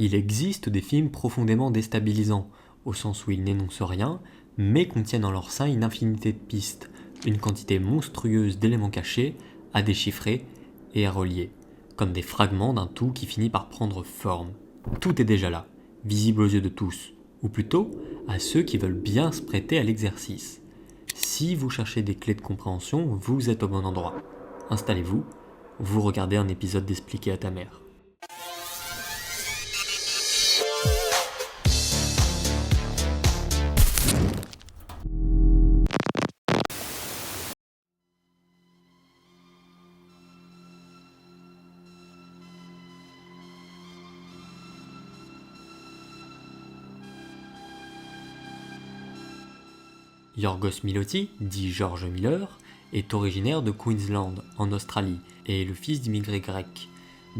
Il existe des films profondément déstabilisants, au sens où ils n'énoncent rien, mais contiennent en leur sein une infinité de pistes, une quantité monstrueuse d'éléments cachés, à déchiffrer et à relier, comme des fragments d'un tout qui finit par prendre forme. Tout est déjà là, visible aux yeux de tous, ou plutôt à ceux qui veulent bien se prêter à l'exercice. Si vous cherchez des clés de compréhension, vous êtes au bon endroit. Installez-vous, vous regardez un épisode d'Expliquer à ta mère. Yorgos Milotti, dit George Miller, est originaire de Queensland, en Australie, et est le fils d'immigrés grecs,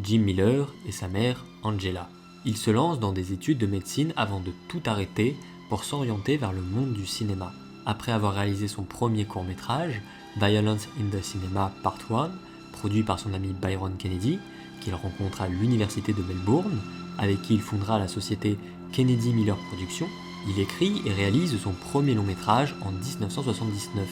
Jim Miller et sa mère, Angela. Il se lance dans des études de médecine avant de tout arrêter pour s'orienter vers le monde du cinéma. Après avoir réalisé son premier court-métrage, Violence in the Cinema Part 1, produit par son ami Byron Kennedy, qu'il rencontre à l'université de Melbourne, avec qui il fondera la société Kennedy Miller Productions, il écrit et réalise son premier long-métrage en 1979,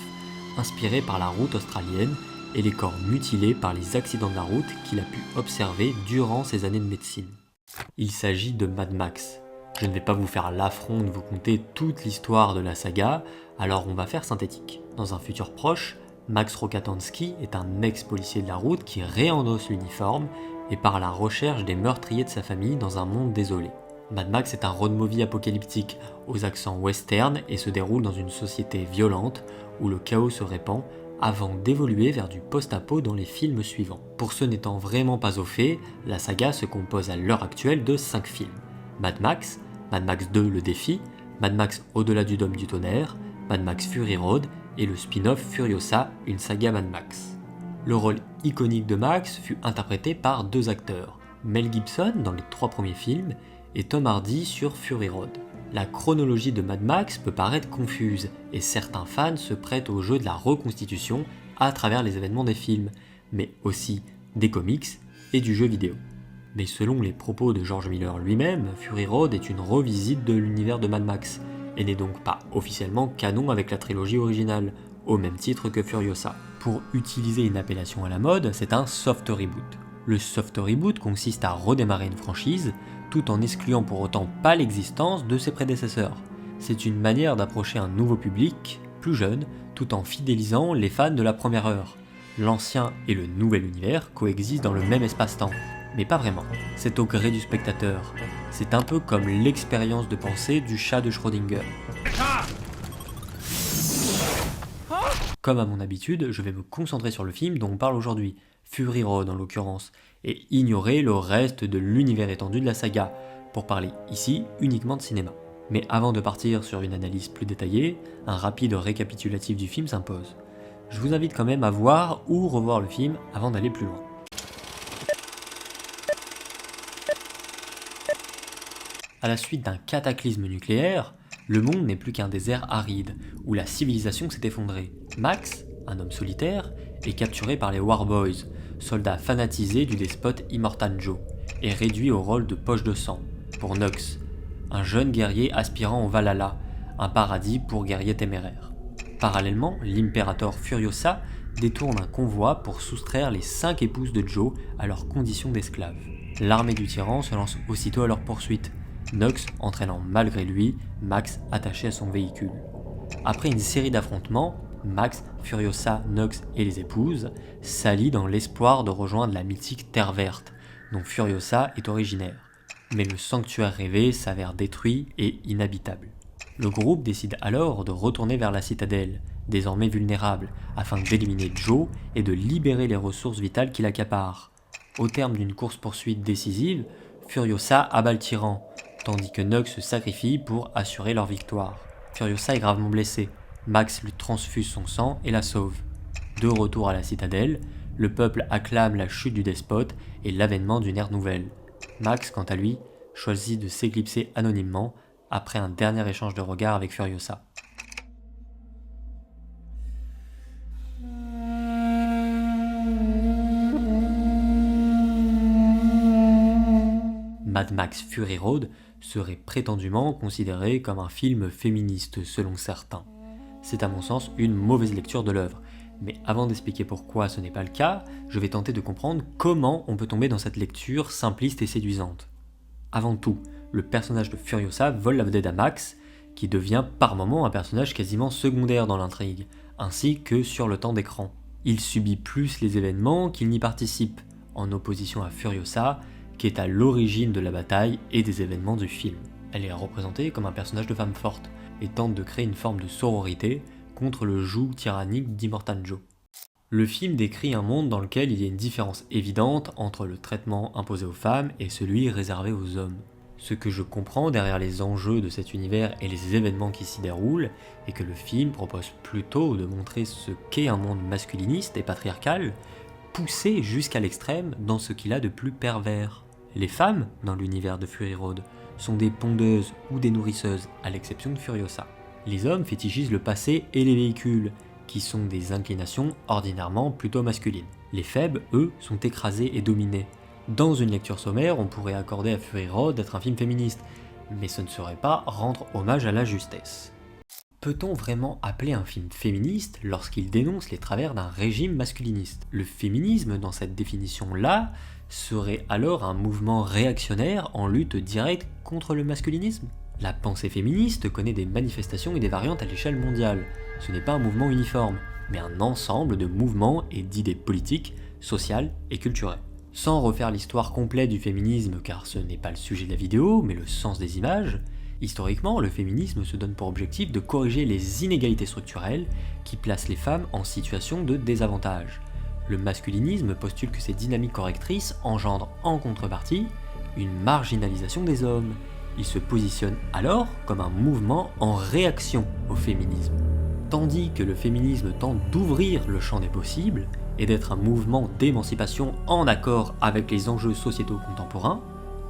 inspiré par la route australienne et les corps mutilés par les accidents de la route qu'il a pu observer durant ses années de médecine. Il s'agit de Mad Max. Je ne vais pas vous faire l'affront de vous conter toute l'histoire de la saga, alors on va faire synthétique. Dans un futur proche, Max Rokatansky est un ex-policier de la route qui réendosse l'uniforme et part à la recherche des meurtriers de sa famille dans un monde désolé. Mad Max est un road movie apocalyptique aux accents western et se déroule dans une société violente où le chaos se répand avant d'évoluer vers du post-apo dans les films suivants. Pour ceux n'étant vraiment pas au fait, la saga se compose à l'heure actuelle de 5 films. Mad Max 2 Le Défi, Mad Max Au-delà du Dôme du Tonnerre, Mad Max Fury Road et le spin-off Furiosa, une saga Mad Max. Le rôle iconique de Max fut interprété par 2 acteurs, Mel Gibson dans les 3 premiers films et Tom Hardy sur Fury Road. La chronologie de Mad Max peut paraître confuse, et certains fans se prêtent au jeu de la reconstitution à travers les événements des films, mais aussi des comics et du jeu vidéo. Mais selon les propos de George Miller lui-même, Fury Road est une revisite de l'univers de Mad Max, et n'est donc pas officiellement canon avec la trilogie originale, au même titre que Furiosa. Pour utiliser une appellation à la mode, c'est un soft reboot. Le soft reboot consiste à redémarrer une franchise, tout en excluant pour autant pas l'existence de ses prédécesseurs. C'est une manière d'approcher un nouveau public, plus jeune, tout en fidélisant les fans de la première heure. L'ancien et le nouvel univers coexistent dans le même espace-temps, mais pas vraiment. C'est au gré du spectateur. C'est un peu comme l'expérience de pensée du chat de Schrödinger. Comme à mon habitude, je vais me concentrer sur le film dont on parle aujourd'hui, Fury Road en l'occurrence, et ignorer le reste de l'univers étendu de la saga, pour parler ici uniquement de cinéma. Mais avant de partir sur une analyse plus détaillée, un rapide récapitulatif du film s'impose. Je vous invite quand même à voir ou revoir le film avant d'aller plus loin. À la suite d'un cataclysme nucléaire, le monde n'est plus qu'un désert aride, où la civilisation s'est effondrée. Max, un homme solitaire, est capturé par les Warboys, soldats fanatisés du despote Immortan Joe, et réduit au rôle de poche de sang, pour Nox, un jeune guerrier aspirant au Valhalla, un paradis pour guerriers téméraires. Parallèlement, l'impérator Furiosa détourne un convoi pour soustraire les 5 épouses de Joe à leur condition d'esclaves. L'armée du tyran se lance aussitôt à leur poursuite, Nox entraînant malgré lui Max attaché à son véhicule. Après une série d'affrontements, Max, Furiosa, Nox et les épouses s'allient dans l'espoir de rejoindre la mythique Terre Verte, dont Furiosa est originaire. Mais le sanctuaire rêvé s'avère détruit et inhabitable. Le groupe décide alors de retourner vers la citadelle, désormais vulnérable, afin d'éliminer Joe et de libérer les ressources vitales qui l'accaparent. Au terme d'une course-poursuite décisive, Furiosa abat le tyran, tandis que Nox se sacrifie pour assurer leur victoire. Furiosa est gravement blessé, Max lui transfuse son sang et la sauve. De retour à la citadelle, le peuple acclame la chute du despote et l'avènement d'une ère nouvelle. Max, quant à lui, choisit de s'éclipser anonymement après un dernier échange de regards avec Furiosa. Mad Max Fury Road serait prétendument considéré comme un film féministe selon certains. C'est à mon sens une mauvaise lecture de l'œuvre. Mais avant d'expliquer pourquoi ce n'est pas le cas, je vais tenter de comprendre comment on peut tomber dans cette lecture simpliste et séduisante. Avant tout, le personnage de Furiosa vole la vedette à Max, qui devient par moments un personnage quasiment secondaire dans l'intrigue, ainsi que sur le temps d'écran. Il subit plus les événements qu'il n'y participe, en opposition à Furiosa, qui est à l'origine de la bataille et des événements du film. Elle est représentée comme un personnage de femme forte, et tente de créer une forme de sororité contre le joug tyrannique d'Immortan Joe. Le film décrit un monde dans lequel il y a une différence évidente entre le traitement imposé aux femmes et celui réservé aux hommes. Ce que je comprends derrière les enjeux de cet univers et les événements qui s'y déroulent est que le film propose plutôt de montrer ce qu'est un monde masculiniste et patriarcal, poussé jusqu'à l'extrême dans ce qu'il a de plus pervers. Les femmes, dans l'univers de Fury Road, sont des pondeuses ou des nourrisseuses, à l'exception de Furiosa. Les hommes fétichisent le passé et les véhicules, qui sont des inclinations ordinairement plutôt masculines. Les faibles, eux, sont écrasés et dominés. Dans une lecture sommaire, on pourrait accorder à Fury Road d'être un film féministe, mais ce ne serait pas rendre hommage à la justesse. Peut-on vraiment appeler un film féministe lorsqu'il dénonce les travers d'un régime masculiniste ? Le féminisme, dans cette définition-là, serait alors un mouvement réactionnaire en lutte directe contre le masculinisme ? La pensée féministe connaît des manifestations et des variantes à l'échelle mondiale. Ce n'est pas un mouvement uniforme, mais un ensemble de mouvements et d'idées politiques, sociales et culturelles. Sans refaire l'histoire complète du féminisme, car ce n'est pas le sujet de la vidéo, mais le sens des images, historiquement, le féminisme se donne pour objectif de corriger les inégalités structurelles qui placent les femmes en situation de désavantage. Le masculinisme postule que ces dynamiques correctrices engendrent en contrepartie une marginalisation des hommes. Il se positionne alors comme un mouvement en réaction au féminisme. Tandis que le féminisme tente d'ouvrir le champ des possibles et d'être un mouvement d'émancipation en accord avec les enjeux sociétaux contemporains,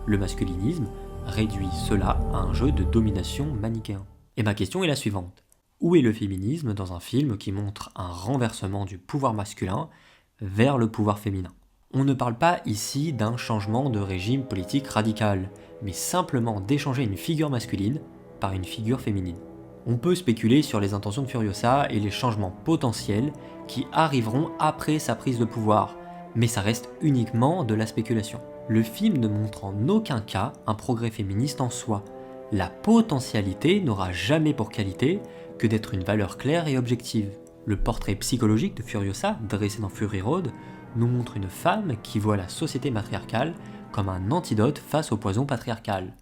le masculinisme réduit cela à un jeu de domination manichéen. Et ma question est la suivante. Où est le féminisme dans un film qui montre un renversement du pouvoir masculin vers le pouvoir féminin ? On ne parle pas ici d'un changement de régime politique radical, mais simplement d'échanger une figure masculine par une figure féminine. On peut spéculer sur les intentions de Furiosa et les changements potentiels qui arriveront après sa prise de pouvoir, mais ça reste uniquement de la spéculation. Le film ne montre en aucun cas un progrès féministe en soi. La potentialité n'aura jamais pour qualité que d'être une valeur claire et objective. Le portrait psychologique de Furiosa, dressé dans Fury Road, nous montre une femme qui voit la société matriarcale comme un antidote face au poison patriarcal.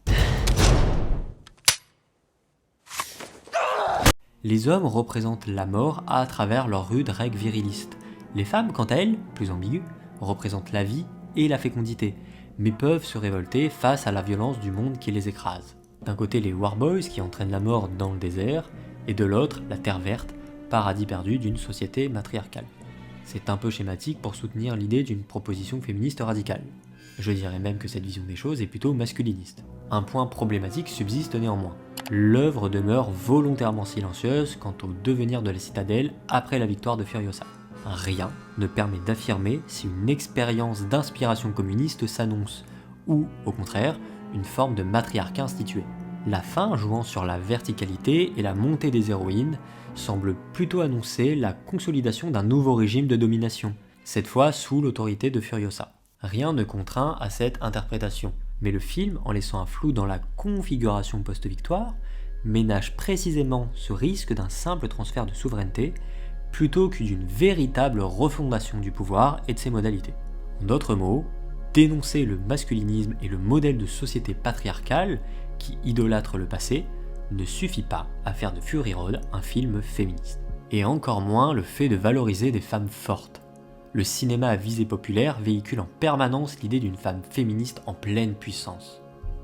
Les hommes représentent la mort à travers leurs rudes règles virilistes. Les femmes, quant à elles, plus ambiguës, représentent la vie et la fécondité, mais peuvent se révolter face à la violence du monde qui les écrase. D'un côté, les Warboys qui entraînent la mort dans le désert, et de l'autre, la Terre Verte, paradis perdu d'une société matriarcale. C'est un peu schématique pour soutenir l'idée d'une proposition féministe radicale. Je dirais même que cette vision des choses est plutôt masculiniste. Un point problématique subsiste néanmoins. L'œuvre demeure volontairement silencieuse quant au devenir de la citadelle après la victoire de Furiosa. Rien ne permet d'affirmer si une expérience d'inspiration communiste s'annonce, ou, au contraire, une forme de matriarcat institué. La fin, jouant sur la verticalité et la montée des héroïnes, semble plutôt annoncer la consolidation d'un nouveau régime de domination, cette fois sous l'autorité de Furiosa. Rien ne contraint à cette interprétation, mais le film, en laissant un flou dans la configuration post-victoire, ménage précisément ce risque d'un simple transfert de souveraineté, plutôt que d'une véritable refondation du pouvoir et de ses modalités. En d'autres mots, dénoncer le masculinisme et le modèle de société patriarcale qui idolâtre le passé ne suffit pas à faire de Fury Road un film féministe. Et encore moins le fait de valoriser des femmes fortes. Le cinéma à visée populaire véhicule en permanence l'idée d'une femme féministe en pleine puissance.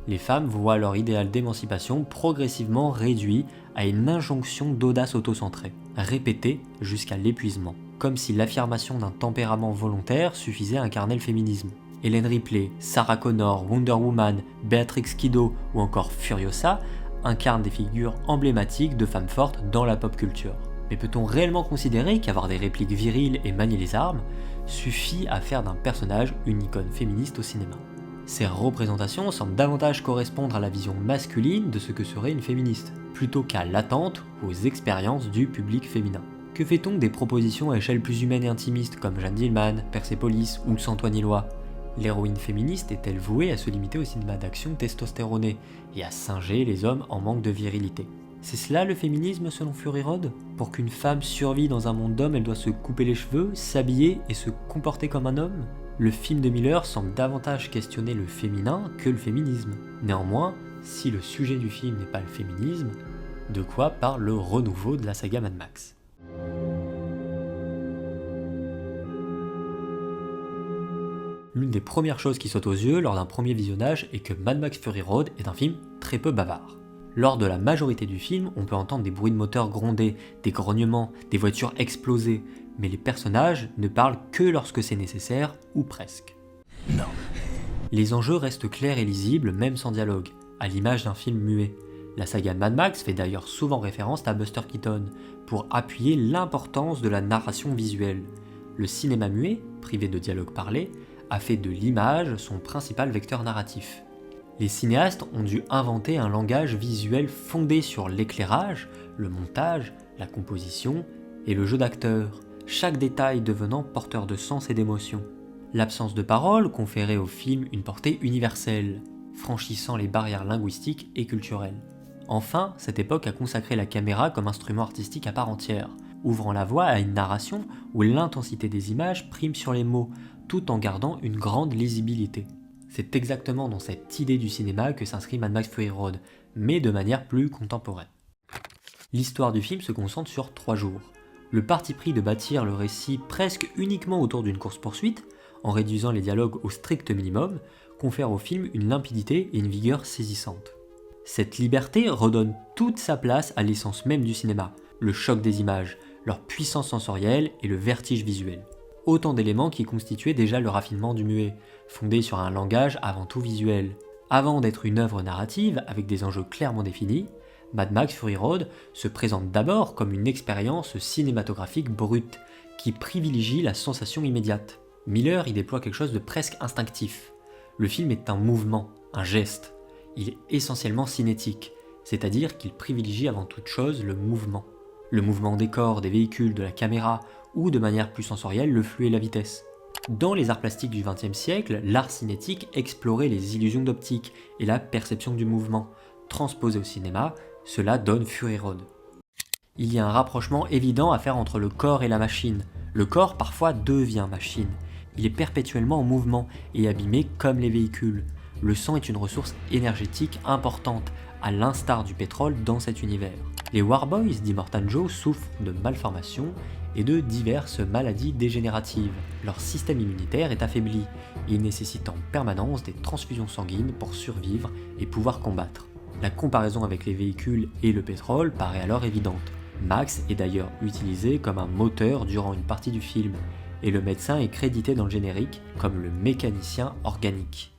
Les femmes voient leur idéal d'émancipation progressivement réduit à une injonction d'audace autocentrée, répétée jusqu'à l'épuisement, comme si l'affirmation d'un tempérament volontaire suffisait à incarner le féminisme. Helen Ripley, Sarah Connor, Wonder Woman, Beatrix Kiddo ou encore Furiosa incarnent des figures emblématiques de femmes fortes dans la pop culture. Mais peut-on réellement considérer qu'avoir des répliques viriles et manier les armes suffit à faire d'un personnage une icône féministe au cinéma ? Ces représentations semblent davantage correspondre à la vision masculine de ce que serait une féministe, plutôt qu'à l'attente ou aux expériences du public féminin. Que fait-on des propositions à échelle plus humaine et intimiste comme Jeanne Dielman, Persépolis ou Antoine Éloy? L'héroïne féministe est-elle vouée à se limiter au cinéma d'action testostéroné et à singer les hommes en manque de virilité? C'est cela le féminisme selon Fury Road? Pour qu'une femme survive dans un monde d'hommes, elle doit se couper les cheveux, s'habiller et se comporter comme un homme? Le film de Miller semble davantage questionner le féminin que le féminisme. Néanmoins, si le sujet du film n'est pas le féminisme, de quoi parle le renouveau de la saga Mad Max? L'une des premières choses qui sautent aux yeux lors d'un premier visionnage est que Mad Max Fury Road est un film très peu bavard. Lors de la majorité du film, on peut entendre des bruits de moteur gronder, des grognements, des voitures exploser, mais les personnages ne parlent que lorsque c'est nécessaire, ou presque. Non. Les enjeux restent clairs et lisibles, même sans dialogue, à l'image d'un film muet. La saga Mad Max fait d'ailleurs souvent référence à Buster Keaton, pour appuyer l'importance de la narration visuelle. Le cinéma muet, privé de dialogue parlé, a fait de l'image son principal vecteur narratif. Les cinéastes ont dû inventer un langage visuel fondé sur l'éclairage, le montage, la composition et le jeu d'acteurs, chaque détail devenant porteur de sens et d'émotion. L'absence de parole conférait au film une portée universelle, franchissant les barrières linguistiques et culturelles. Enfin, cette époque a consacré la caméra comme instrument artistique à part entière, ouvrant la voie à une narration où l'intensité des images prime sur les mots, tout en gardant une grande lisibilité. C'est exactement dans cette idée du cinéma que s'inscrit Mad Max Fury Road, mais de manière plus contemporaine. L'histoire du film se concentre sur 3 jours. Le parti pris de bâtir le récit presque uniquement autour d'une course-poursuite, en réduisant les dialogues au strict minimum, confère au film une limpidité et une vigueur saisissantes. Cette liberté redonne toute sa place à l'essence même du cinéma, le choc des images, leur puissance sensorielle et le vertige visuel. Autant d'éléments qui constituaient déjà le raffinement du muet, fondé sur un langage avant tout visuel. Avant d'être une œuvre narrative avec des enjeux clairement définis, Mad Max Fury Road se présente d'abord comme une expérience cinématographique brute, qui privilégie la sensation immédiate. Miller y déploie quelque chose de presque instinctif. Le film est un mouvement, un geste. Il est essentiellement cinétique, c'est-à-dire qu'il privilégie avant toute chose le mouvement. Le mouvement des corps, des véhicules, de la caméra, ou de manière plus sensorielle, le flux et la vitesse. Dans les arts plastiques du XXe siècle, l'art cinétique explorait les illusions d'optique et la perception du mouvement. Transposé au cinéma, cela donne Fury Road. Il y a un rapprochement évident à faire entre le corps et la machine. Le corps parfois devient machine. Il est perpétuellement en mouvement et abîmé comme les véhicules. Le sang est une ressource énergétique importante, à l'instar du pétrole dans cet univers. Les Warboys d'Immortan Joe souffrent de malformations et de diverses maladies dégénératives. Leur système immunitaire est affaibli, ils nécessitent en permanence des transfusions sanguines pour survivre et pouvoir combattre. La comparaison avec les véhicules et le pétrole paraît alors évidente. Max est d'ailleurs utilisé comme un moteur durant une partie du film, et le médecin est crédité dans le générique comme le mécanicien organique.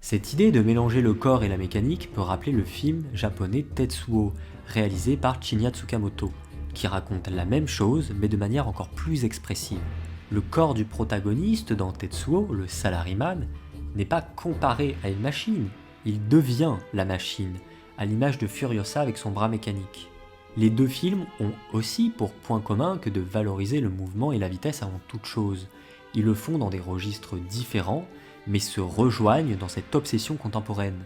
Cette idée de mélanger le corps et la mécanique peut rappeler le film japonais Tetsuo, réalisé par Shinya Tsukamoto, qui raconte la même chose mais de manière encore plus expressive. Le corps du protagoniste dans Tetsuo, le salaryman, n'est pas comparé à une machine, il devient la machine, à l'image de Furiosa avec son bras mécanique. Les deux films ont aussi pour point commun que de valoriser le mouvement et la vitesse avant toute chose. Ils le font dans des registres différents, mais se rejoignent dans cette obsession contemporaine.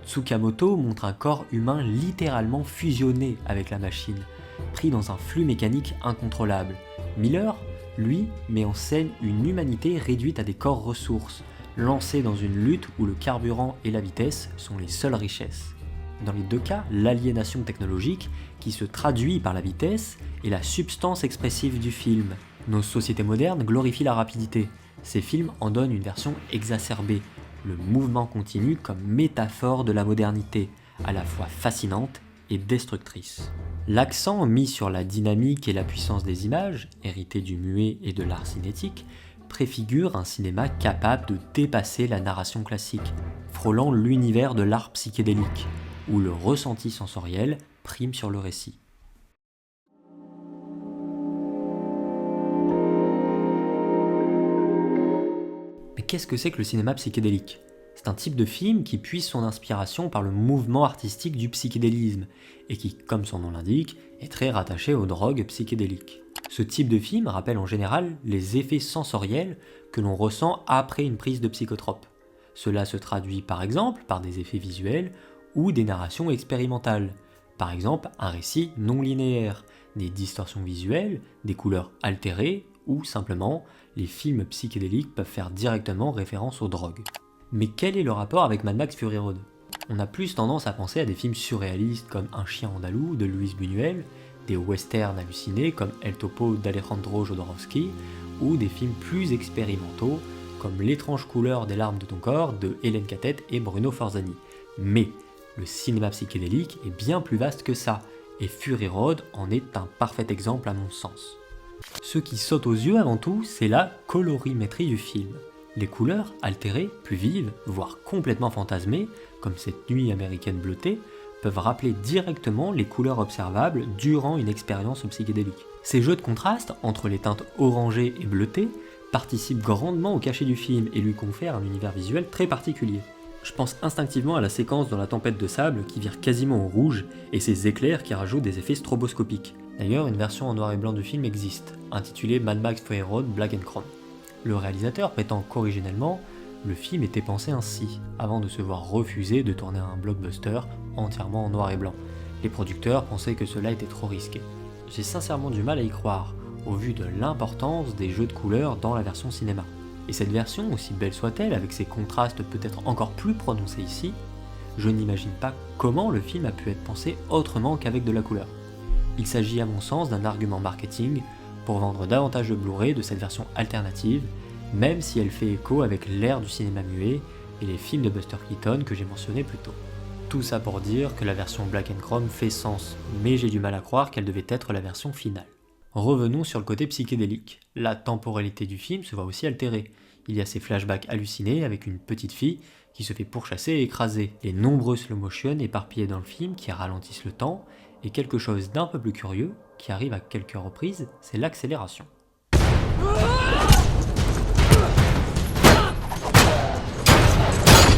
Tsukamoto montre un corps humain littéralement fusionné avec la machine, pris dans un flux mécanique incontrôlable. Miller, lui, met en scène une humanité réduite à des corps ressources, lancée dans une lutte où le carburant et la vitesse sont les seules richesses. Dans les deux cas, l'aliénation technologique, qui se traduit par la vitesse, est la substance expressive du film. Nos sociétés modernes glorifient la rapidité. Ces films en donnent une version exacerbée, le mouvement continu comme métaphore de la modernité, à la fois fascinante et destructrice. L'accent mis sur la dynamique et la puissance des images, héritées du muet et de l'art cinétique, préfigure un cinéma capable de dépasser la narration classique, frôlant l'univers de l'art psychédélique, où le ressenti sensoriel prime sur le récit. Mais qu'est-ce que c'est que le cinéma psychédélique ? C'est un type de film qui puise son inspiration par le mouvement artistique du psychédélisme, et qui, comme son nom l'indique, est très rattaché aux drogues psychédéliques. Ce type de film rappelle en général les effets sensoriels que l'on ressent après une prise de psychotropes. Cela se traduit par exemple par des effets visuels ou des narrations expérimentales. Par exemple, un récit non linéaire, des distorsions visuelles, des couleurs altérées ou simplement les films psychédéliques peuvent faire directement référence aux drogues. Mais quel est le rapport avec Mad Max Fury Road ? On a plus tendance à penser à des films surréalistes comme Un chien andalou de Luis Buñuel, des westerns hallucinés comme El Topo d'Alejandro Jodorowsky, ou des films plus expérimentaux comme L'étrange couleur des larmes de ton corps de Hélène Cattet et Bruno Forzani. Mais le cinéma psychédélique est bien plus vaste que ça, et Fury Road en est un parfait exemple à mon sens. Ce qui saute aux yeux avant tout, c'est la colorimétrie du film. Les couleurs altérées, plus vives, voire complètement fantasmées, comme cette nuit américaine bleutée, peuvent rappeler directement les couleurs observables durant une expérience psychédélique. Ces jeux de contraste entre les teintes orangées et bleutées participent grandement au cachet du film et lui confèrent un univers visuel très particulier. Je pense instinctivement à la séquence dans La tempête de sable qui vire quasiment au rouge et ces éclairs qui rajoutent des effets stroboscopiques. D'ailleurs, une version en noir et blanc du film existe, intitulée Mad Max Fury Road Black and Chrome. Le réalisateur prétend qu'originellement, le film était pensé ainsi, avant de se voir refuser de tourner un blockbuster entièrement en noir et blanc. Les producteurs pensaient que cela était trop risqué. J'ai sincèrement du mal à y croire, au vu de l'importance des jeux de couleurs dans la version cinéma. Et cette version, aussi belle soit-elle, avec ses contrastes peut-être encore plus prononcés ici, je n'imagine pas comment le film a pu être pensé autrement qu'avec de la couleur. Il s'agit à mon sens d'un argument marketing pour vendre davantage de Blu-ray de cette version alternative, même si elle fait écho avec l'ère du cinéma muet et les films de Buster Keaton que j'ai mentionnés plus tôt. Tout ça pour dire que la version Black and Chrome fait sens, mais j'ai du mal à croire qu'elle devait être la version finale. Revenons sur le côté psychédélique. La temporalité du film se voit aussi altérée. Il y a ces flashbacks hallucinés avec une petite fille qui se fait pourchasser et écraser, les nombreux slow motion éparpillés dans le film qui ralentissent le temps, et quelque chose d'un peu plus curieux qui arrive à quelques reprises, c'est l'accélération.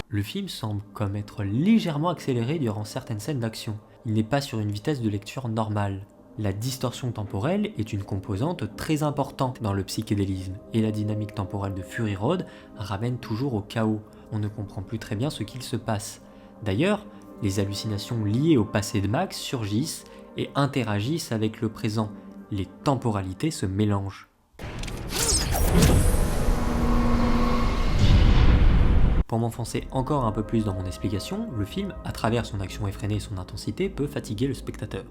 Le film semble comme être légèrement accéléré durant certaines scènes d'action. Il n'est pas sur une vitesse de lecture normale. La distorsion temporelle est une composante très importante dans le psychédélisme, et la dynamique temporelle de Fury Road ramène toujours au chaos. On ne comprend plus très bien ce qu'il se passe. D'ailleurs, les hallucinations liées au passé de Max surgissent et interagissent avec le présent. Les temporalités se mélangent. Pour m'enfoncer encore un peu plus dans mon explication, le film, à travers son action effrénée et son intensité, peut fatiguer le spectateur,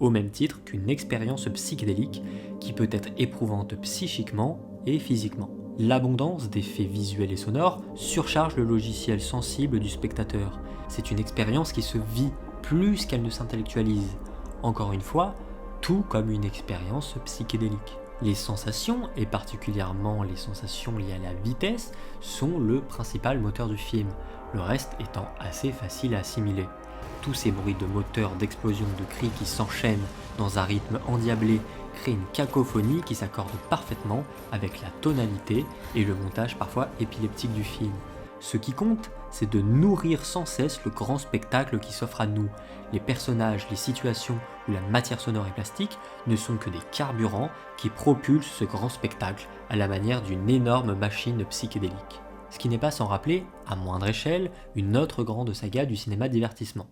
au même titre qu'une expérience psychédélique qui peut être éprouvante psychiquement et physiquement. L'abondance d'effets visuels et sonores surcharge le logiciel sensible du spectateur. C'est une expérience qui se vit plus qu'elle ne s'intellectualise. Encore une fois, tout comme une expérience psychédélique. Les sensations, et particulièrement les sensations liées à la vitesse, sont le principal moteur du film, le reste étant assez facile à assimiler. Tous ces bruits de moteur, d'explosions, de cris qui s'enchaînent dans un rythme endiablé créent une cacophonie qui s'accorde parfaitement avec la tonalité et le montage parfois épileptique du film. Ce qui compte, c'est de nourrir sans cesse le grand spectacle qui s'offre à nous. Les personnages, les situations ou la matière sonore et plastique ne sont que des carburants qui propulsent ce grand spectacle à la manière d'une énorme machine psychédélique. Ce qui n'est pas sans rappeler, à moindre échelle, une autre grande saga du cinéma divertissement.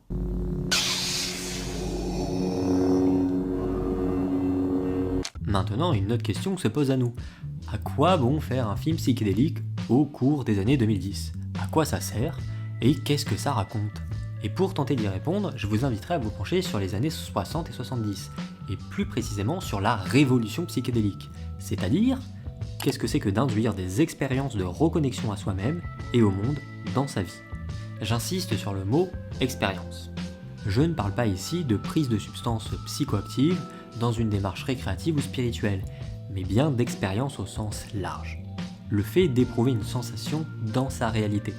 Maintenant, une autre question se pose à nous. À quoi bon faire un film psychédélique au cours des années 2010 ? À quoi ça sert ? Et qu'est-ce que ça raconte ? Et pour tenter d'y répondre, je vous inviterai à vous pencher sur les années 60 et 70, et plus précisément sur la révolution psychédélique. C'est-à-dire, qu'est-ce que c'est que d'induire des expériences de reconnexion à soi-même et au monde dans sa vie ? J'insiste sur le mot « expérience ». Je ne parle pas ici de prise de substances psychoactives dans une démarche récréative ou spirituelle, mais bien d'expérience au sens large. Le fait d'éprouver une sensation dans sa réalité.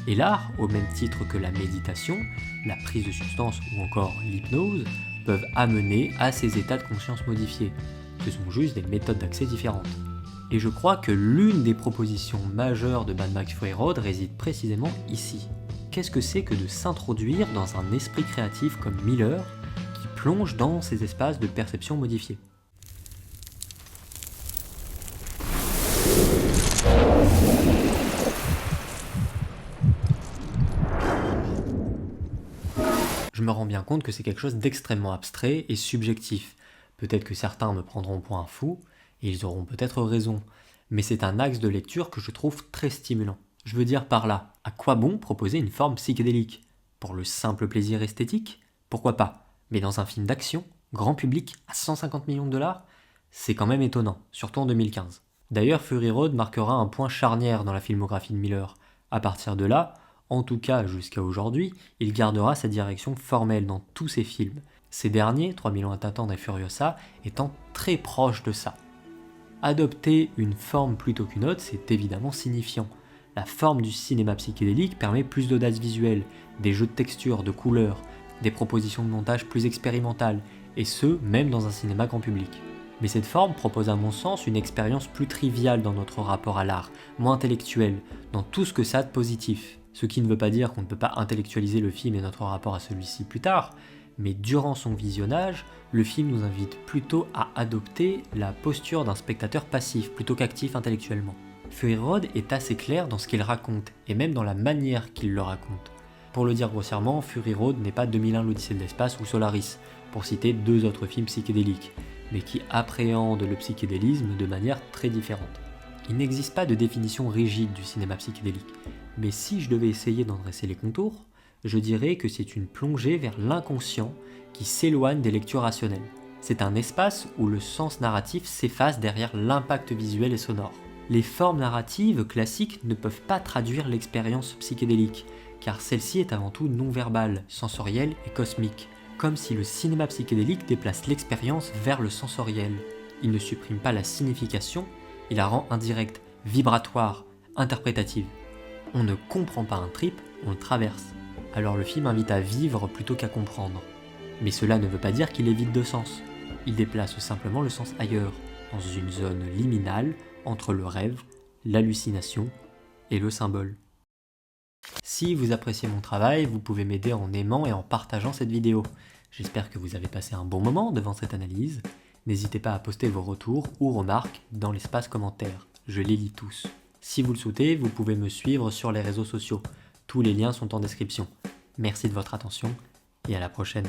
Et l'art, au même titre que la méditation, la prise de substances ou encore l'hypnose, peuvent amener à ces états de conscience modifiés. Ce sont juste des méthodes d'accès différentes. Et je crois que l'une des propositions majeures de Mad Max Fury Road réside précisément ici. Qu'est-ce que c'est que de s'introduire dans un esprit créatif comme Miller, qui plonge dans ces espaces de perception modifiés? Je me rends bien compte que c'est quelque chose d'extrêmement abstrait et subjectif. Peut-être que certains me prendront pour un fou, et ils auront peut-être raison, mais c'est un axe de lecture que je trouve très stimulant. Je veux dire par là, à quoi bon proposer une forme psychédélique? Pour le simple plaisir esthétique? Pourquoi pas? Mais dans un film d'action, grand public, à 150 millions de dollars? C'est quand même étonnant, surtout en 2015. D'ailleurs, Fury Road marquera un point charnière dans la filmographie de Miller. À partir de là, en tout cas jusqu'à aujourd'hui, il gardera sa direction formelle dans tous ses films. Ces derniers, 3000 ans à t'attendre et Furiosa, étant très proches de ça. Adopter une forme plutôt qu'une autre, c'est évidemment signifiant. La forme du cinéma psychédélique permet plus d'audace visuelle, des jeux de textures, de couleurs, des propositions de montage plus expérimentales, et ce, même dans un cinéma grand public. Mais cette forme propose à mon sens une expérience plus triviale dans notre rapport à l'art, moins intellectuelle, dans tout ce que ça a de positif. Ce qui ne veut pas dire qu'on ne peut pas intellectualiser le film et notre rapport à celui-ci plus tard, mais durant son visionnage, le film nous invite plutôt à adopter la posture d'un spectateur passif plutôt qu'actif intellectuellement. Fury Road est assez clair dans ce qu'il raconte, et même dans la manière qu'il le raconte. Pour le dire grossièrement, Fury Road n'est pas 2001 l'Odyssée de l'espace ou Solaris, pour citer deux autres films psychédéliques, mais qui appréhendent le psychédélisme de manière très différente. Il n'existe pas de définition rigide du cinéma psychédélique, mais si je devais essayer d'en dresser les contours, je dirais que c'est une plongée vers l'inconscient qui s'éloigne des lectures rationnelles. C'est un espace où le sens narratif s'efface derrière l'impact visuel et sonore. Les formes narratives classiques ne peuvent pas traduire l'expérience psychédélique, car celle-ci est avant tout non-verbale, sensorielle et cosmique, comme si le cinéma psychédélique déplace l'expérience vers le sensoriel. Il ne supprime pas la signification, il la rend indirecte, vibratoire, interprétative. On ne comprend pas un trip, on le traverse. Alors le film invite à vivre plutôt qu'à comprendre. Mais cela ne veut pas dire qu'il est vide de sens. Il déplace simplement le sens ailleurs, dans une zone liminale entre le rêve, l'hallucination et le symbole. Si vous appréciez mon travail, vous pouvez m'aider en aimant et en partageant cette vidéo. J'espère que vous avez passé un bon moment devant cette analyse. N'hésitez pas à poster vos retours ou remarques dans l'espace commentaire. Je les lis tous. Si vous le souhaitez, vous pouvez me suivre sur les réseaux sociaux. Tous les liens sont en description. Merci de votre attention et à la prochaine.